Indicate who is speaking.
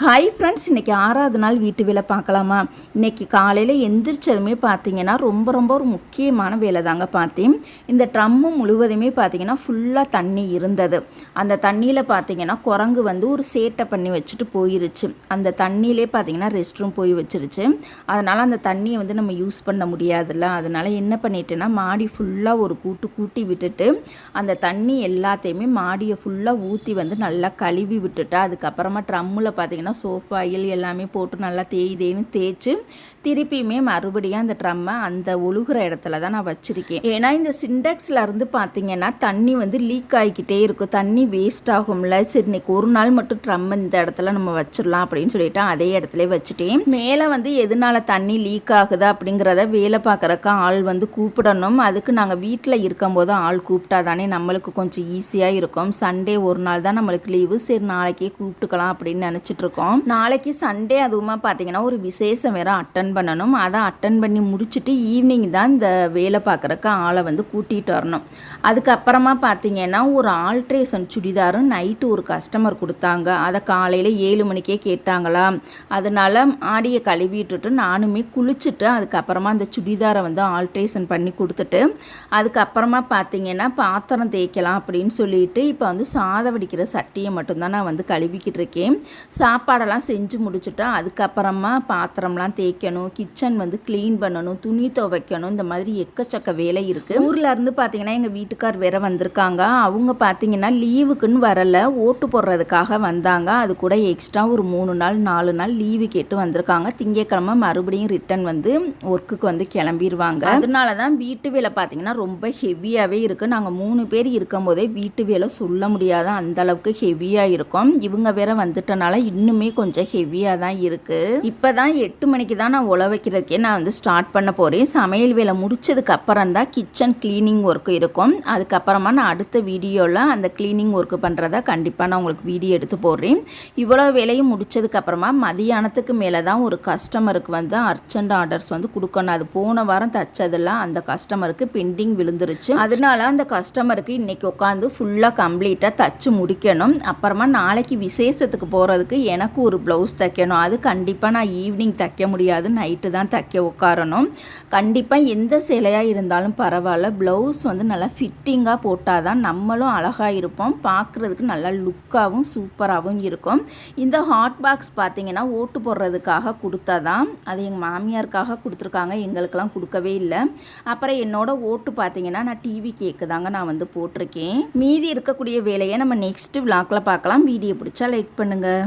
Speaker 1: Hi friends, இன்றைக்கி 6வது நாள் வீட்டு வேலை பார்க்கலாமா? இன்றைக்கி காலையில் எந்திரிச்சதுமே பார்த்தீங்கன்னா ரொம்ப ஒரு முக்கியமான வேலை தாங்க பார்த்தேன். இந்த ட்ரம்மு முழுவதுமே பார்த்தீங்கன்னா ஃபுல்லாக தண்ணி இருந்தது. அந்த தண்ணியில் பார்த்தீங்கன்னா குரங்கு வந்து ஒரு சேட்டை பண்ணி வச்சுட்டு போயிருச்சு. அந்த தண்ணியிலே பார்த்தீங்கன்னா ரெஸ்ட் ரூம் போய் வச்சிருச்சு. அதனால் அந்த தண்ணியை வந்து நம்ம யூஸ் பண்ண முடியாதுல்ல. அதனால் என்ன பண்ணிட்டேன்னா மாடி ஃபுல்லாக ஒரு கூட்டி விட்டுட்டு அந்த தண்ணி எல்லாத்தையுமே மாடியை ஃபுல்லாக ஊற்றி வந்து நல்லா கழுவி விட்டுட்டு அதுக்கப்புறமா ட்ரம்மில் பார்த்தீங்கன்னா சோஃபா ஆயில் எல்லாமே போட்டு நல்லா தேய்ன்னு தேய்ச்சி திருப்பியுமே மறுபடியும் அந்த ட்ரம்மை அந்த ஒழுகுற இடத்துல தான் நான் வச்சுருக்கேன். ஏன்னா இந்த சிண்டெக்ஸில் இருந்து பார்த்தீங்கன்னா தண்ணி வந்து லீக் ஆகிக்கிட்டே இருக்கும், தண்ணி வேஸ்ட் ஆகும்ல. சரி, இன்னைக்கு ஒரு நாள் மட்டும் ட்ரம் இந்த இடத்துல நம்ம வச்சிடலாம் அப்படின்னு சொல்லிட்டு அதே இடத்துல வச்சுட்டேன். மேலே வந்து எதனால தண்ணி லீக் ஆகுது அப்படிங்கிறத வேலை பார்க்குறக்கு ஆள் வந்து கூப்பிடணும். அதுக்கு நாங்கள் வீட்டில் இருக்கும்போது ஆள் கூப்பிட்டா தானே நம்மளுக்கு கொஞ்சம் ஈஸியாக இருக்கும். சண்டே ஒரு நாள் தான் நம்மளுக்கு லீவு, சரி நாளைக்கே கூப்பிட்டுக்கலாம் அப்படின்னு நினச்சிட்டு இருக்கோம். நாளைக்கு சண்டே அதுவுமா பார்த்தீங்கன்னா ஒரு விசேஷம் வேற அட்டன் பண்ணணும். அதை அட்டன் பண்ணி முடிச்சுட்டு ஈவினிங் தான் இந்த வேலை பார்க்குறக்கு ஆளை வந்து கூட்டிகிட்டு வரணும். அதுக்கப்புறமா பார்த்தீங்கன்னா ஒரு ஆல்ட்ரேஷன் சுடிதார் நைட்டு ஒரு கஸ்டமர் கொடுத்தாங்க. அதை காலையில் 7 மணிக்கே கேட்டாங்களா, அதனால ஆடியை கழுவிட்டுட்டு நானுமே குளிச்சுட்டு அதுக்கப்புறமா அந்த சுடிதாரை வந்து ஆல்ட்ரேஷன் பண்ணி கொடுத்துட்டு அதுக்கப்புறமா பார்த்தீங்கன்னா பாத்திரம் தேய்க்கலாம் அப்படின்னு சொல்லிட்டு இப்போ வந்து சாதம் வடிக்கிற சட்டியை மட்டும்தான் நான் வந்து கழுவிக்கிட்டு இருக்கேன். சாப்பாடெல்லாம் செஞ்சு முடிச்சுட்டா அதுக்கப்புறமா பாத்திரம்லாம் தேய்க்கணும், கிச்சன் வந்து க்ளீன் பண்ணணும், துணி துவைக்கணும், இந்த மாதிரி எக்கச்சக்க வேலை இருக்குது. ஊரில் இருந்து பார்த்தீங்கன்னா எங்கள் வீட்டுக்கார் வேற வந்திருக்காங்க. அவங்க பார்த்தீங்கன்னா லீவுக்குன்னு வரலை, ஓட்டு போடுறதுக்காக வந்தாங்க. அது கூட எக்ஸ்ட்ரா ஒரு 3 நாள் 4 நாள் லீவு கேட்டு வந்திருக்காங்க. திங்கக்கிழமை மறுபடியும் ரிட்டன் வந்து ஒர்க்குக்கு வந்து கிளம்பிடுவாங்க. அதனால தான் வீட்டு வேலை பார்த்தீங்கன்னா ரொம்ப ஹெவியாகவே இருக்குது. நாங்கள் 3 பேர் இருக்கும் போதே வீட்டு வேலை சொல்ல முடியாத அந்த அளவுக்கு ஹெவியாக இருக்கும். இவங்க வேற வந்துட்டனால இன்னுமே கொஞ்சம் ஹெவியாக தான் இருக்குது. இப்போ தான் 8 மணிக்கு தான் நான் உழ வைக்கிறதுக்கே நான் வந்து ஸ்டார்ட் பண்ண போகிறேன். சமையல் வேலை முடிச்சதுக்கு அப்புறம் தான் கிச்சன் க்ளீனிங் ஒர்க்கு இருக்கும். அதுக்கப்புறமா நான் அடுத்த வீடியோவில் அந்த க்ளீனிங் ஒர்க்கு பண்ணுறதா கண்டிப்பாக நான் உங்களுக்கு வீடியோ எடுத்து போடுறேன். இவ்வளோ வேலையும் முடிச்சதுக்கப்புறமா மதியானத்துக்கு மேலே தான் ஒரு கஸ்டமருக்கு வந்து அர்ஜென்ட் ஆர்டர்ஸ் வந்து கொடுக்கணும். அது போன வாரம் தச்சதெல்லாம் அந்த கஸ்டமருக்கு பெண்டிங் விழுந்துருச்சு. அதனால அந்த கஸ்டமருக்கு இன்றைக்கி உட்காந்து ஃபுல்லாக கம்ப்ளீட்டாக தச்சு முடிக்கணும். அப்புறமா நாளைக்கு விசேஷத்துக்கு போகிறதுக்கு எனக்கு ஒரு ப்ளவுஸ் தைக்கணும். அது கண்டிப்பாக நான் ஈவினிங் தைக்க முடியாது, நைட்டு தான் தைக்க உட்காரணும். கண்டிப்பாக எந்த சேலையாக இருந்தாலும் பரவாயில்ல, ப்ளவுஸ் வந்து நல்லா ஃபிட்டிங்காக போட்டால் தான் நம்மளும் அழகாக இருப்போம், பார்க்குறதுக்கு நல்லா லுக்காகவும் சூப்பராகவும் இருக்கும். இந்த ஹாட் பாக்ஸ் பார்த்தீங்கன்னா ஓட்டு போடுறதுக்காக கொடுத்தா தான், அது எங்கள் மாமியாருக்காக கொடுத்துருக்காங்க, எங்களுக்கெல்லாம் கொடுக்கவே இல்லை. அப்புறம் என்னோட ஓட்டு பார்த்தீங்கன்னா நான் டிவி கேக்கு தாங்க நான் வந்து போட்டிருக்கேன். மீதி இருக்கக்கூடிய வேலையை நம்ம நெக்ஸ்ட் விளாக்ல பார்க்கலாம். வீடியோ பிடிச்சா லைக் பண்ணுங்கள்.